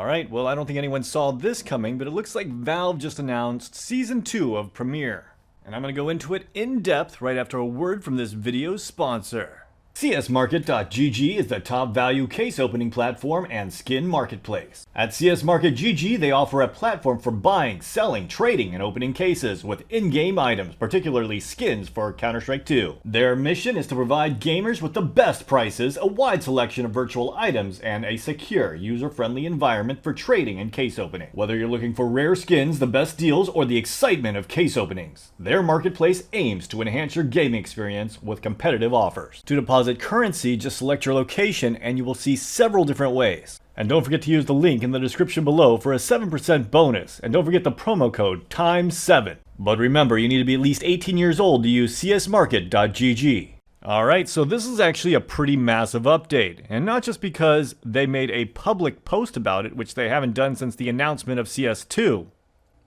Alright, well I don't think anyone saw this coming, but it looks like Valve just announced Season 2 of Premiere. And I'm going to go into it in depth right after a word from this video's sponsor. CSMarket.gg is the top value case opening platform and skin marketplace. At CSMarket.gg, they offer a platform for buying, selling, trading, and opening cases with in-game items, particularly skins for Counter-Strike 2. Their mission is to provide gamers with the best prices, a wide selection of virtual items, and a secure, user-friendly environment for trading and case opening. Whether you're looking for rare skins, the best deals, or the excitement of case openings, their marketplace aims to enhance your gaming experience with competitive offers. To deposit currency, just select your location and you will see several different ways. And don't forget to use the link in the description below for a 7% bonus. And don't forget the promo code TIME7. But remember, you need to be at least 18 years old to use csmarket.gg. Alright, so this is actually a pretty massive update. And not just because they made a public post about it, which they haven't done since the announcement of CS2.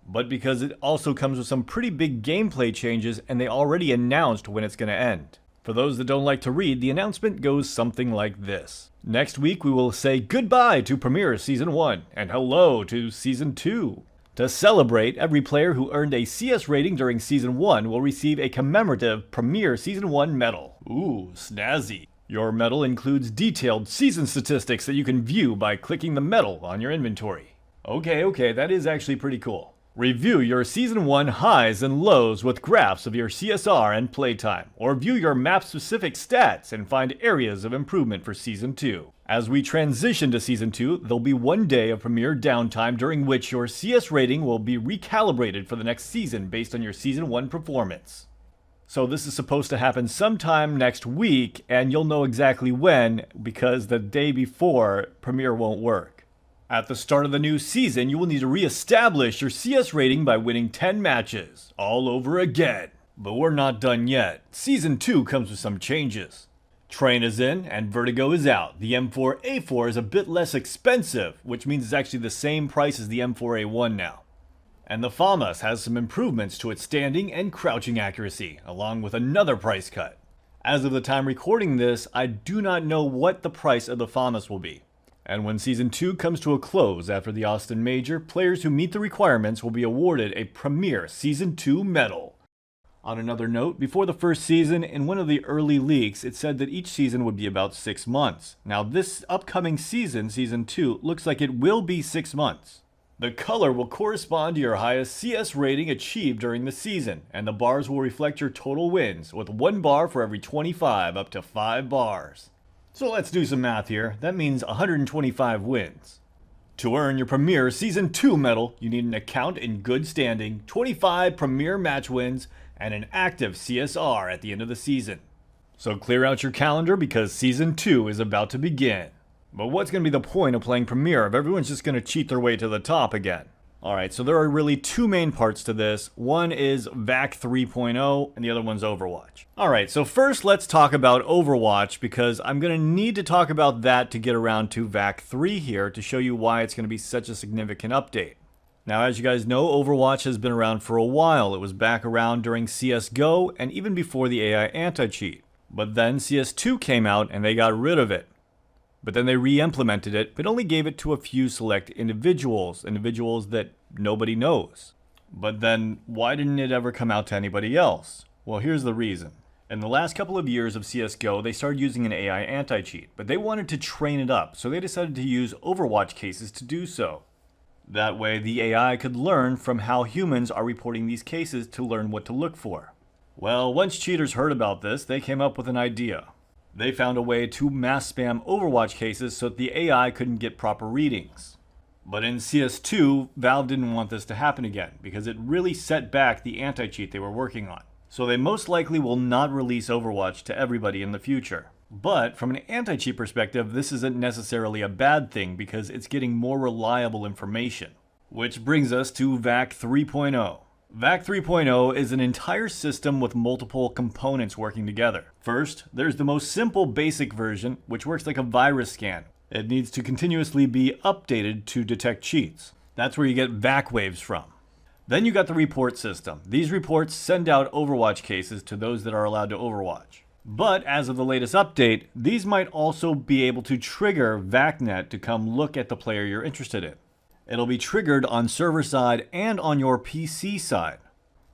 But because it also comes with some pretty big gameplay changes and they already announced when it's going to end. For those that don't like to read, the announcement goes something like this. Next week we will say goodbye to Premiere Season 1 and hello to Season 2. To celebrate, every player who earned a CS rating during Season 1 will receive a commemorative Premiere Season 1 medal. Ooh, snazzy. Your medal includes detailed season statistics that you can view by clicking the medal on your inventory. Okay, that is actually pretty cool. Review your Season 1 highs and lows with graphs of your CSR and playtime, or view your map-specific stats and find areas of improvement for Season 2. As we transition to Season 2, there'll be one day of Premiere downtime during which your CS rating will be recalibrated for the next season based on your Season 1 performance. So this is supposed to happen sometime next week, and you'll know exactly when, because the day before, Premiere won't work. At the start of the new season, you will need to re-establish your CS rating by winning 10 matches, all over again. But we're not done yet. Season 2 comes with some changes. Train is in, and Vertigo is out. The M4A4 is a bit less expensive, which means it's actually the same price as the M4A1 now. And the FAMAS has some improvements to its standing and crouching accuracy, along with another price cut. As of the time recording this, I do not know what the price of the FAMAS will be. And when Season 2 comes to a close after the Austin Major, players who meet the requirements will be awarded a Premiere Season 2 medal. On another note, before the first season, in one of the early leaks, it said that each season would be about 6 months. Now this upcoming season, Season 2, looks like it will be 6 months. The color will correspond to your highest CS rating achieved during the season, and the bars will reflect your total wins, with 1 bar for every 25 up to 5 bars. So let's do some math here. That means 125 wins. To earn your Premiere Season 2 medal, you need an account in good standing, 25 Premiere match wins, and an active CSR at the end of the season. So clear out your calendar because Season 2 is about to begin. But what's going to be the point of playing Premiere if everyone's just going to cheat their way to the top again? Alright, so there are really 2 main parts to this. One is VAC 3.0 and the other one's Overwatch. Alright, so first let's talk about Overwatch because I'm going to need to talk about that to get around to VAC 3 here to show you why it's going to be such a significant update. Now as you guys know, Overwatch has been around for a while. It was back around during CSGO and even before the AI anti-cheat. But then CS2 came out and they got rid of it. But then they re-implemented it, but only gave it to a few select individuals that nobody knows. But then, why didn't it ever come out to anybody else? Well, here's the reason. In the last couple of years of CSGO, they started using an AI anti-cheat, but they wanted to train it up, so they decided to use Overwatch cases to do so. That way, the AI could learn from how humans are reporting these cases to learn what to look for. Well, once cheaters heard about this, they came up with an idea. They found a way to mass spam Overwatch cases so that the AI couldn't get proper readings. But in CS2, Valve didn't want this to happen again because it really set back the anti-cheat they were working on. So they most likely will not release Overwatch to everybody in the future. But from an anti-cheat perspective, this isn't necessarily a bad thing because it's getting more reliable information. Which brings us to VAC 3.0. VAC 3.0 is an entire system with multiple components working together. First, there's the most simple basic version, which works like a virus scan. It needs to continuously be updated to detect cheats. That's where you get VAC waves from. Then you got the report system. These reports send out Overwatch cases to those that are allowed to Overwatch. But as of the latest update, these might also be able to trigger VACnet to come look at the player you're interested in. It'll be triggered on server side and on your PC side.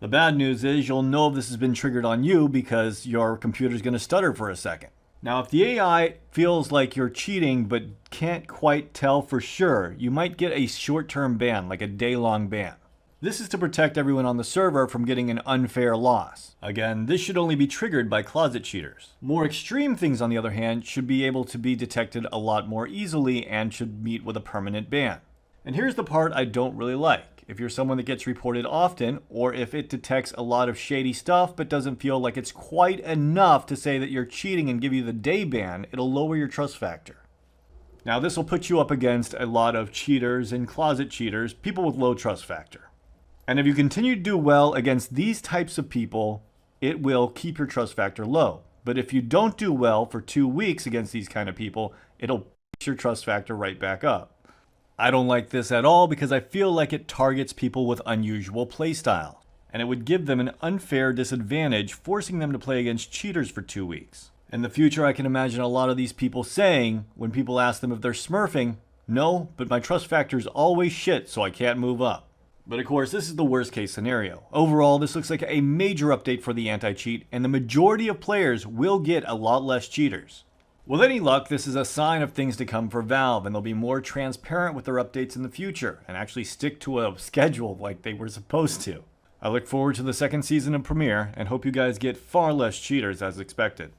The bad news is you'll know if this has been triggered on you because your computer's going to stutter for a second. Now, if the AI feels like you're cheating but can't quite tell for sure, you might get a short-term ban, like a day-long ban. This is to protect everyone on the server from getting an unfair loss. Again, this should only be triggered by closet cheaters. More extreme things, on the other hand, should be able to be detected a lot more easily and should meet with a permanent ban. And here's the part I don't really like. If you're someone that gets reported often, or if it detects a lot of shady stuff but doesn't feel like it's quite enough to say that you're cheating and give you the day ban, it'll lower your trust factor. Now, this will put you up against a lot of cheaters and closet cheaters, people with low trust factor. And if you continue to do well against these types of people, it will keep your trust factor low. But if you don't do well for 2 weeks against these kind of people, it'll push your trust factor right back up. I don't like this at all because I feel like it targets people with unusual playstyle, and it would give them an unfair disadvantage, forcing them to play against cheaters for 2 weeks. In the future, I can imagine a lot of these people saying, when people ask them if they're smurfing, "No, but my trust factor is always shit, so I can't move up." But of course, this is the worst case scenario. Overall, this looks like a major update for the anti-cheat, and the majority of players will get a lot less cheaters. With any luck, this is a sign of things to come for Valve, and they'll be more transparent with their updates in the future, and actually stick to a schedule like they were supposed to. I look forward to the second season of Premiere, and hope you guys get far less cheaters as expected.